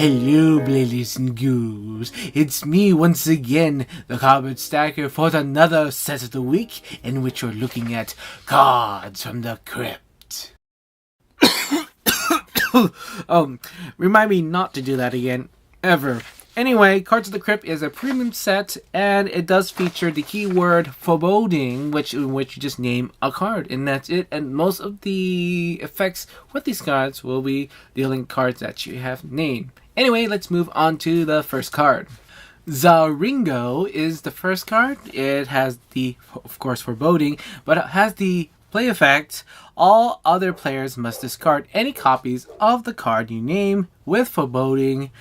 Hello, ladies and ghouls. It's me once again, the Cardboard Stacker, for another set of the week in which we're looking at cards from the Crypt. Remind me not to do that again, ever. Anyway, Cards of the Crypt is a premium set, and it does feature the keyword foreboding, in which you just name a card, and that's it. And most of the effects with these cards will be dealing cards that you have named. Anyway, let's move on to the first card. Zaringo is the first card. It has the, of course, foreboding, but it has the play effect. All other players must discard any copies of the card you name with foreboding.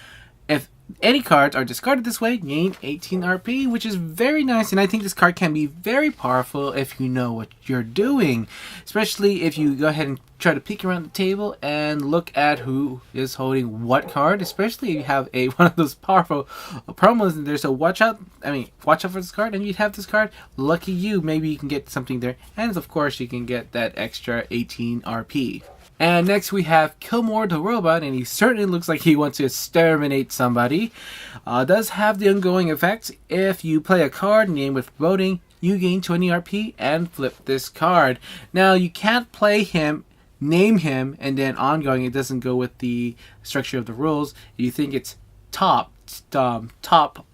If any cards are discarded this way, gain 18 RP, which is very nice, and I think this card can be very powerful if you know what you're doing, especially if you go ahead and try to peek around the table and look at who is holding what card, especially if you have one of those powerful promos in there. So watch out for this card, and you have this card, lucky you, maybe you can get something there, and of course you can get that extra 18 RP. And next we have Killmore the Robot, and he certainly looks like he wants to exterminate somebody. Does have the ongoing effect. If you play a card named with foreboding, you gain 20 RP and flip this card. Now you can't play him, name him, and then ongoing. It doesn't go with the structure of the rules. You think it's top,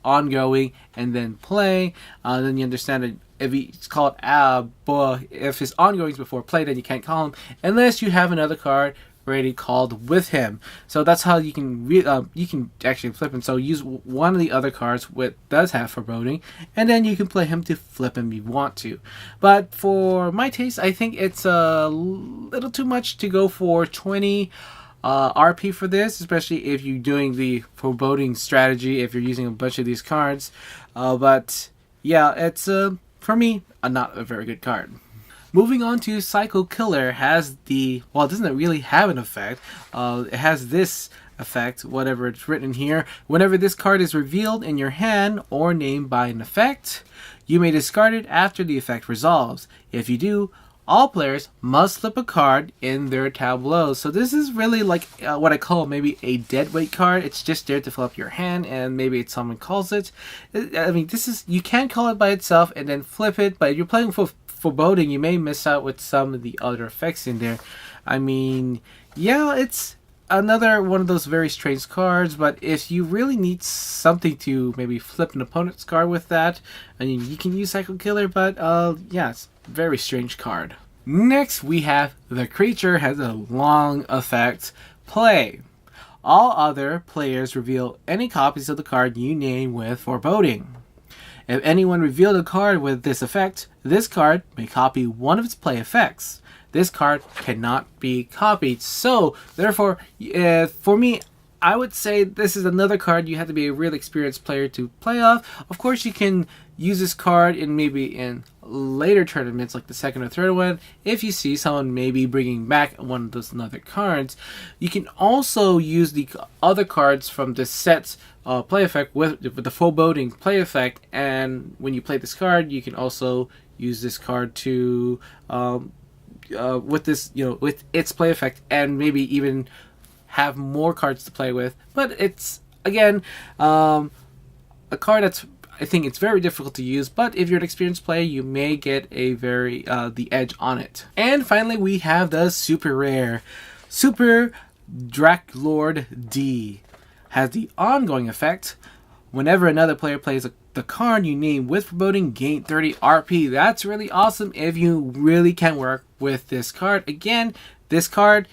ongoing, and then play. Then you understand that if it's called if his ongoing is before play, then you can't call him unless you have another card already called with him. So that's how you can actually flip him. So use one of the other cards does have foreboding, and then you can play him to flip him if you want to. But for my taste, I think it's a little too much to go for 20 RP for this, especially if you're doing the foreboding strategy, if you're using a bunch of these cards. But yeah, it's for me, not a very good card. Moving on to Psycho Killer, it doesn't really have an effect. It has this effect, whatever it's written here. Whenever this card is revealed in your hand or named by an effect, you may discard it after the effect resolves. If you do, all players must flip a card in their tableau. So this is really like what I call maybe a deadweight card. It's just there to fill up your hand, and maybe someone calls it. You can call it by itself and then flip it, but if you're playing for foreboding, you may miss out with some of the other effects in there. It's another one of those very strange cards, but if you really need something to maybe flip an opponent's card with that, you can use Psycho Killer, but it's a very strange card. Next, we have The Creature has a long effect. Play. All other players reveal any copies of the card you name with foreboding. If anyone revealed a card with this effect, this card may copy one of its play effects. This card cannot be copied. So, therefore, for me, I would say this is another card you have to be a real experienced player to play off. Of course, you can use this card in later tournaments, like the second or third one, if you see someone maybe bringing back one of those other cards. You can also use the other cards from the set's play effect with the foreboding play effect, and when you play this card, you can also use this card to with its play effect, and maybe even have more cards to play with. But it's again a card that's, I think it's very difficult to use, but if you're an experienced player, you may get the edge on it. And finally, we have the super rare Super Draklord D. Has the ongoing effect. Whenever another player plays the card you name with foreboding, gain 30 RP. That's really awesome if you really can work with this card. Again, this card,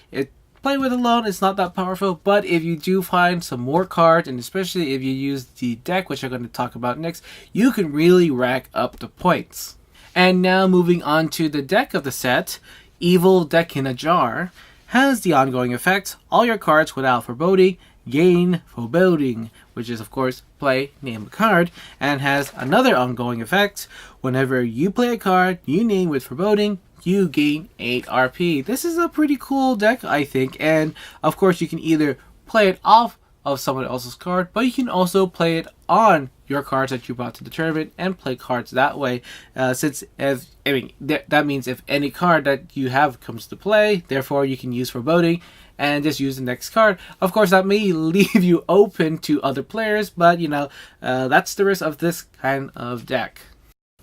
playing with alone, it's not that powerful, but if you do find some more cards, and especially if you use the deck, which I'm going to talk about next, you can really rack up the points. And now moving on to the deck of the set, Evil Deck in a Jar has the ongoing effect. All your cards without foreboding gain foreboding, which is of course play, name a card, and has another ongoing effect. Whenever you play a card you name with foreboding, you gain 8 RP. This is a pretty cool deck, I think, and of course you can either play it off of someone else's card, but you can also play it on your cards that you brought to the tournament and play cards that way. That means if any card that you have comes to play, therefore you can use foreboding and just use the next card. Of course, that may leave you open to other players, but you know, that's the risk of this kind of deck.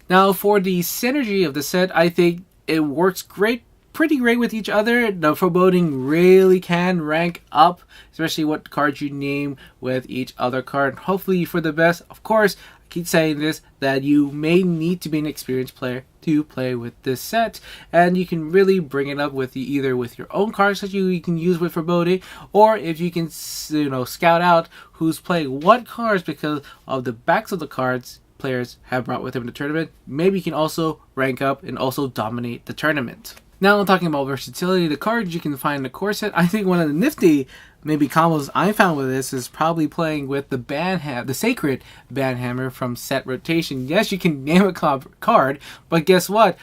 Now, for the synergy of the set, I think it works pretty great with each other. The foreboding really can rank up, especially what cards you name with each other card. Hopefully for the best. Of course, I keep saying this, that you may need to be an experienced player to play with this set, and you can really bring it up with either with your own cards that you can use with foreboding, or if you can, you know, scout out who's playing what cards because of the backs of the cards players have brought with them in the tournament. Maybe you can also rank up and also dominate the tournament. Now I'm talking about versatility, the cards you can find in the core set. I think one of the nifty maybe combos I found with this is probably playing with the sacred banhammer from set rotation. Yes, you can name a card, but guess what?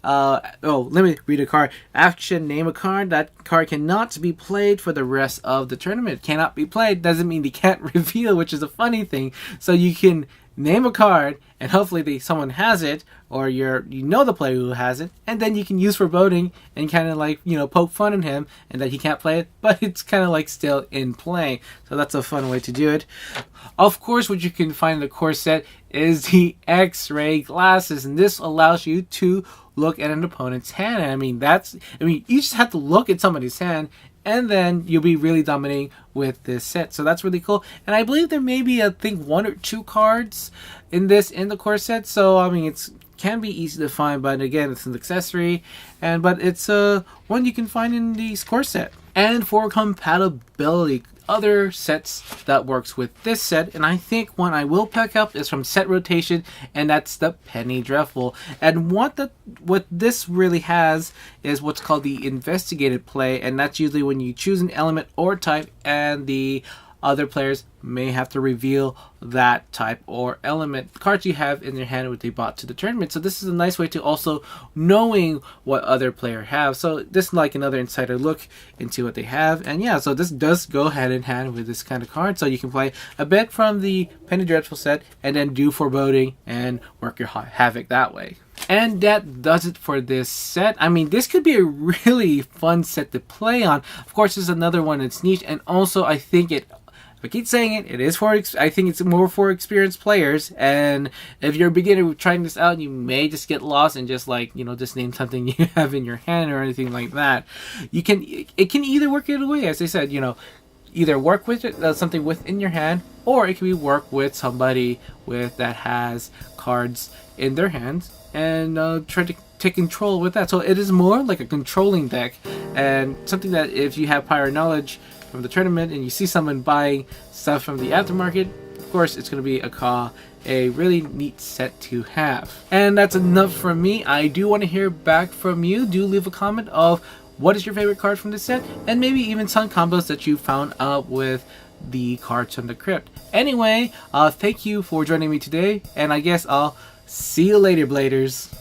Let me read a card. Action, name a card. That card cannot be played for the rest of the tournament. Cannot be played doesn't mean they can't reveal, which is a funny thing. So you can name a card, and hopefully someone has it, or you know the player who has it, and then you can use foreboding and kind of like, you know, poke fun at him and that he can't play it, but it's kind of like still in play. So that's a fun way to do it. Of course, what you can find in the core set is the X-ray glasses, and this allows you to look at an opponent's hand. I mean, you just have to look at somebody's hand, and then you'll be really dominating with this set. So that's really cool. And I believe there may be, I think, 1 or 2 cards in the core set. So I mean, it can be easy to find, but again, it's an accessory, but it's one you can find in the core set. And for compatibility, other sets that works with this set, and I think one I will pick up is from set rotation, and that's the Penny Dreadful. And what this really has is what's called the investigated play, and that's usually when you choose an element or type and the other players may have to reveal that type or element cards you have in their hand what they bought to the tournament. So this is a nice way to also knowing what other player have. So this is like another insider look into what they have. And yeah, so this does go hand in hand with this kind of card. So you can play a bit from the Penny Dreadful set and then do foreboding and work your havoc that way. And that does it for this set. I mean, this could be a really fun set to play on. Of course, there's another one that's niche, and also I think I keep saying it is for, I think it's more for experienced players, and if you're a beginner trying this out, you may just get lost and just like, you know, just name something you have in your hand or anything like that. It can either work either way, as I said, you know, either work with something within your hand, or it can be work with somebody that has cards in their hands and try to take control with that. So it is more like a controlling deck, and something that if you have prior knowledge from the tournament and you see someone buying stuff from the aftermarket, of course it's going to be a really neat set to have. And that's enough from me. I do want to hear back from you. Do leave a comment of what is your favorite card from this set, and maybe even some combos that you found out with the cards from the Crypt. Anyway, thank you for joining me today, and I guess I'll see you later, Bladers.